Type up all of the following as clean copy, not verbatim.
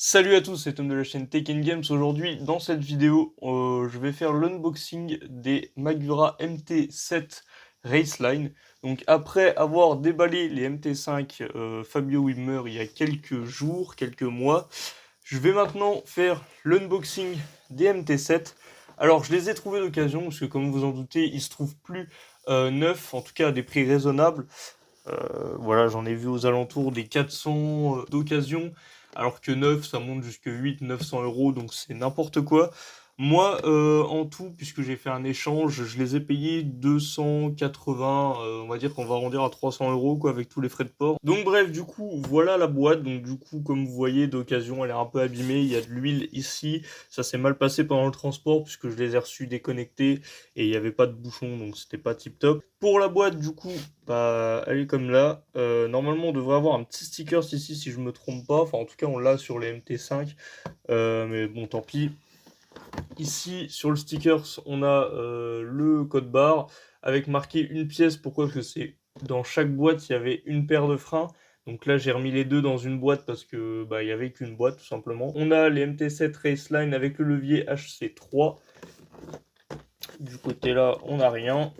Salut à tous, c'est Tom de la chaîne Tech and Games. Aujourd'hui, dans cette vidéo, je vais faire l'unboxing des Magura MT7 Raceline. Donc après avoir déballé les MT5 Fabio Wimmer il y a quelques jours, quelques mois, je vais maintenant faire l'unboxing des MT7. Alors je les ai trouvés d'occasion, parce que comme vous en doutez, ils se trouvent plus neufs, en tout cas à des prix raisonnables. Voilà, j'en ai vu aux alentours des 400 d'occasion, alors que neuf, ça monte jusqu'à 800-900 euros, donc c'est n'importe quoi. Moi, en tout, puisque j'ai fait un échange, je les ai payés 280, on va dire qu'on va arrondir à 300 euros, quoi, avec tous les frais de port. Donc bref, du coup, voilà la boîte. Donc du coup, comme vous voyez, d'occasion, elle est un peu abîmée. Il y a de l'huile ici. Ça s'est mal passé pendant le transport, puisque je les ai reçus déconnectés et il n'y avait pas de bouchon, donc c'était pas tip top. Pour la boîte, du coup, bah, elle est comme là. Normalement, on devrait avoir un petit sticker ici, si je me trompe pas. Enfin, en tout cas, on l'a sur les MT5. Mais bon, tant pis. Ici, sur le sticker, on a le code barre avec marqué une pièce. Pourquoi? Parce que c'est dans chaque boîte, il y avait une paire de freins. Donc là, j'ai remis les deux dans une boîte parce que bah, il n'y avait qu'une boîte, tout simplement. On a les MT7 Raceline avec le levier HC3. Du côté là, on n'a rien.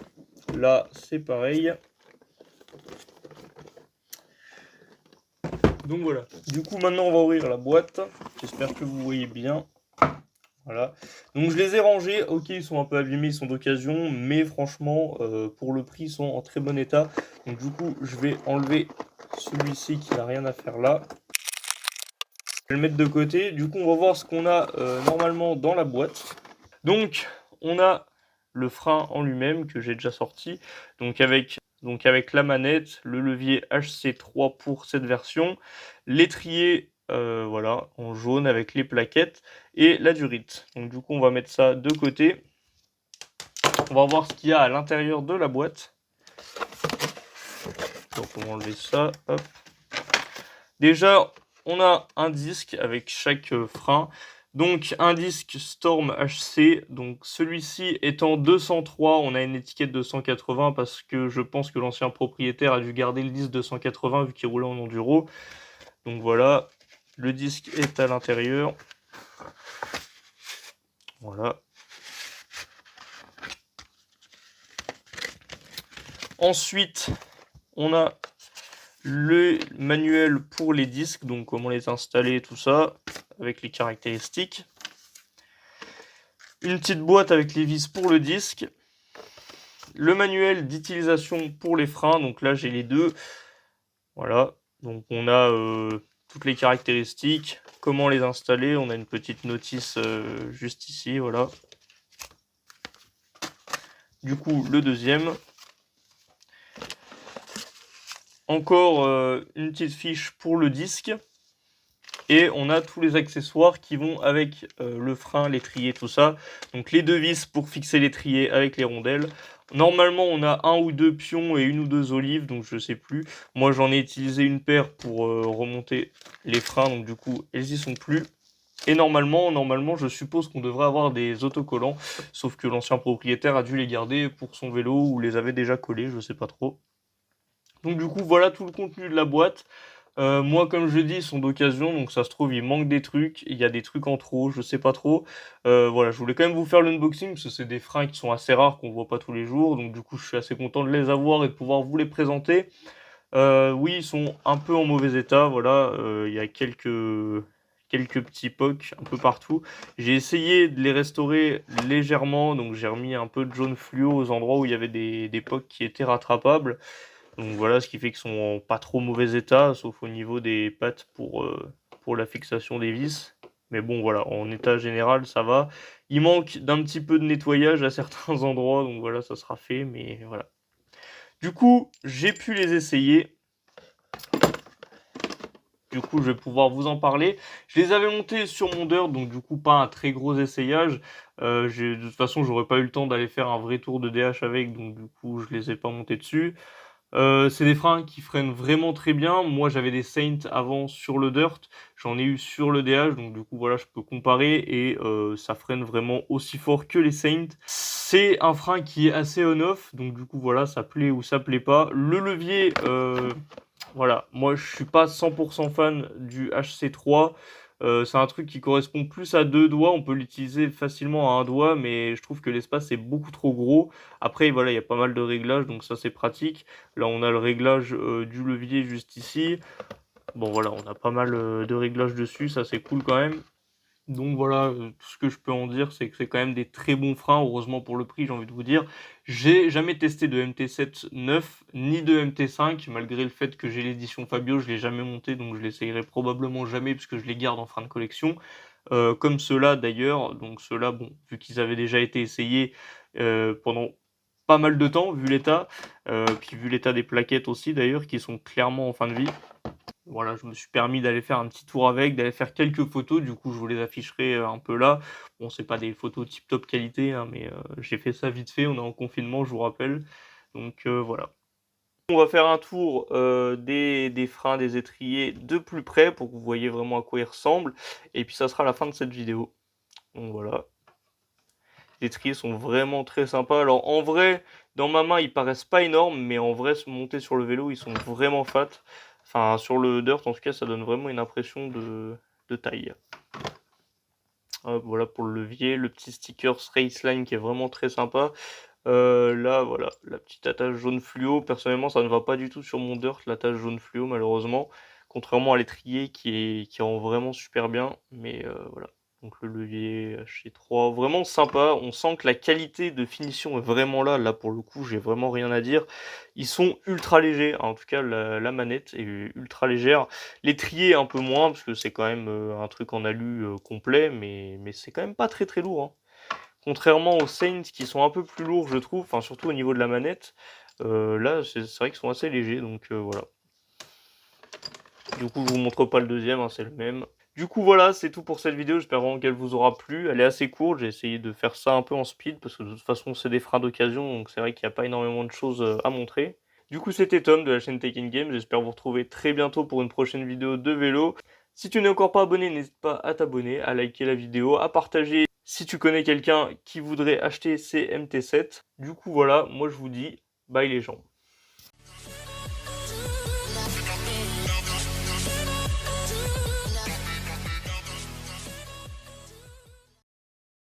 Là, c'est pareil. Donc voilà. Du coup, maintenant, on va ouvrir la boîte. J'espère que vous voyez bien. Voilà. Donc je les ai rangés. Ok, ils sont un peu abîmés, ils sont d'occasion, mais franchement, pour le prix, ils sont en très bon état. Donc du coup, je vais enlever celui-ci qui n'a rien à faire là. Je vais le mettre de côté. Du coup, on va voir ce qu'on a normalement dans la boîte. Donc, on a le frein en lui-même que j'ai déjà sorti. Donc avec la manette, le levier HC3 pour cette version, l'étrier voilà, en jaune avec les plaquettes et la durite. Donc du coup, on va mettre ça de côté. On va voir ce qu'il y a à l'intérieur de la boîte. Donc on va enlever ça. Hop. Déjà, on a un disque avec chaque frein. Donc un disque Storm HC, donc celui-ci étant 203, on a une étiquette de 180 parce que je pense que l'ancien propriétaire a dû garder le disque de 180 vu qu'il roulait en enduro. Donc voilà, le disque est à l'intérieur. Voilà. Ensuite, on a le manuel pour les disques, donc comment les installer, tout ça, avec les caractéristiques. Une petite boîte avec les vis pour le disque. Le manuel d'utilisation pour les freins, donc là j'ai les deux. Voilà, donc on a toutes les caractéristiques, comment les installer. On a une petite notice juste ici, voilà. Du coup, le deuxième. Encore une petite fiche pour le disque. Et on a tous les accessoires qui vont avec le frein, l'étrier, tout ça. Donc les deux vis pour fixer l'étrier avec les rondelles. Normalement, on a un ou deux pions et une ou deux olives, donc je sais plus. Moi, j'en ai utilisé une paire pour remonter les freins, donc du coup, elles y sont plus. Et normalement, je suppose qu'on devrait avoir des autocollants, sauf que l'ancien propriétaire a dû les garder pour son vélo ou les avait déjà collés, je sais pas trop. Donc du coup, voilà tout le contenu de la boîte. Moi, comme je dis, ils sont d'occasion, donc ça se trouve, il manque des trucs, il y a des trucs en trop, je sais pas trop. Voilà, je voulais quand même vous faire l'unboxing, parce que c'est des freins qui sont assez rares, qu'on voit pas tous les jours, donc du coup, je suis assez content de les avoir et de pouvoir vous les présenter. Oui, ils sont un peu en mauvais état, voilà, il y a quelques petits pocs un peu partout. J'ai essayé de les restaurer légèrement, donc j'ai remis un peu de jaune fluo aux endroits où il y avait des pocs qui étaient rattrapables. Donc voilà, ce qui fait qu'ils sont en pas trop mauvais état, sauf au niveau des pattes pour la fixation des vis. Mais bon, voilà, en état général, ça va. Il manque d'un petit peu de nettoyage à certains endroits, donc voilà, ça sera fait, mais voilà. Du coup, j'ai pu les essayer. Du coup, je vais pouvoir vous en parler. Je les avais montés sur mon Dirt, donc du coup, pas un très gros essayage. De toute façon, j'aurais pas eu le temps d'aller faire un vrai tour de DH avec, donc du coup, je les ai pas montés dessus. C'est des freins qui freinent vraiment très bien. Moi, j'avais des Saints avant sur le Dirt. J'en ai eu sur le DH. Donc, du coup, voilà, je peux comparer. Et ça freine vraiment aussi fort que les Saints. C'est un frein qui est assez on-off. Donc, du coup, voilà, ça plaît ou ça plaît pas. Le levier, voilà. Moi, je suis pas 100% fan du HC3. C'est un truc qui correspond plus à deux doigts, on peut l'utiliser facilement à un doigt, mais je trouve que l'espace est beaucoup trop gros. Après, voilà, il y a pas mal de réglages, donc ça c'est pratique. Là, on a le réglage du levier juste ici. Bon, voilà, on a pas mal de réglages dessus, ça c'est cool quand même. Donc voilà, tout ce que je peux en dire, c'est que c'est quand même des très bons freins, heureusement pour le prix, j'ai envie de vous dire. J'ai jamais testé de MT7 neuf, ni de MT5, malgré le fait que j'ai l'édition Fabio, je l'ai jamais monté, donc je l'essayerai probablement jamais, puisque je les garde en fin de collection. Comme ceux-là d'ailleurs, donc ceux-là, bon, vu qu'ils avaient déjà été essayés pendant pas mal de temps, vu l'état, puis vu l'état des plaquettes aussi d'ailleurs, qui sont clairement en fin de vie. Voilà, je me suis permis d'aller faire un petit tour avec, d'aller faire quelques photos, du coup je vous les afficherai un peu là. Bon, c'est pas des photos tip top qualité, hein, mais j'ai fait ça vite fait, on est en confinement, je vous rappelle. Donc voilà. On va faire un tour des freins, des étriers de plus près pour que vous voyez vraiment à quoi ils ressemblent. Et puis ça sera la fin de cette vidéo. Donc voilà. Les étriers sont vraiment très sympas. Alors en vrai, dans ma main, ils paraissent pas énormes, mais en vrai, montés sur le vélo, ils sont vraiment fat. Enfin, sur le dirt, en tout cas, ça donne vraiment une impression de taille. Hop, voilà pour le levier, le petit sticker Raceline qui est vraiment très sympa. Là, voilà, la petite attache jaune fluo. Personnellement, ça ne va pas du tout sur mon dirt, l'attache jaune fluo, malheureusement. Contrairement à l'étrier qui rend vraiment super bien. Mais voilà. Donc le levier H3, vraiment sympa. On sent que la qualité de finition est vraiment là. Là, pour le coup, j'ai vraiment rien à dire. Ils sont ultra légers. En tout cas, la manette est ultra légère. L'étrier un peu moins, parce que c'est quand même un truc en alu complet. Mais c'est quand même pas très très lourd, hein. Contrairement aux Saints qui sont un peu plus lourds, je trouve, enfin surtout au niveau de la manette, là c'est vrai qu'ils sont assez légers, donc voilà. Du coup, je vous montre pas le deuxième, hein, c'est le même. Du coup, voilà, c'est tout pour cette vidéo, j'espère vraiment qu'elle vous aura plu. Elle est assez courte, j'ai essayé de faire ça un peu en speed, parce que de toute façon, c'est des freins d'occasion, donc c'est vrai qu'il n'y a pas énormément de choses à montrer. Du coup, c'était Tom de la chaîne Tech in Game, j'espère vous retrouver très bientôt pour une prochaine vidéo de vélo. Si tu n'es encore pas abonné, n'hésite pas à t'abonner, à liker la vidéo, à partager si tu connais quelqu'un qui voudrait acheter ces MT7. Du coup, voilà, moi je vous dis, bye les gens.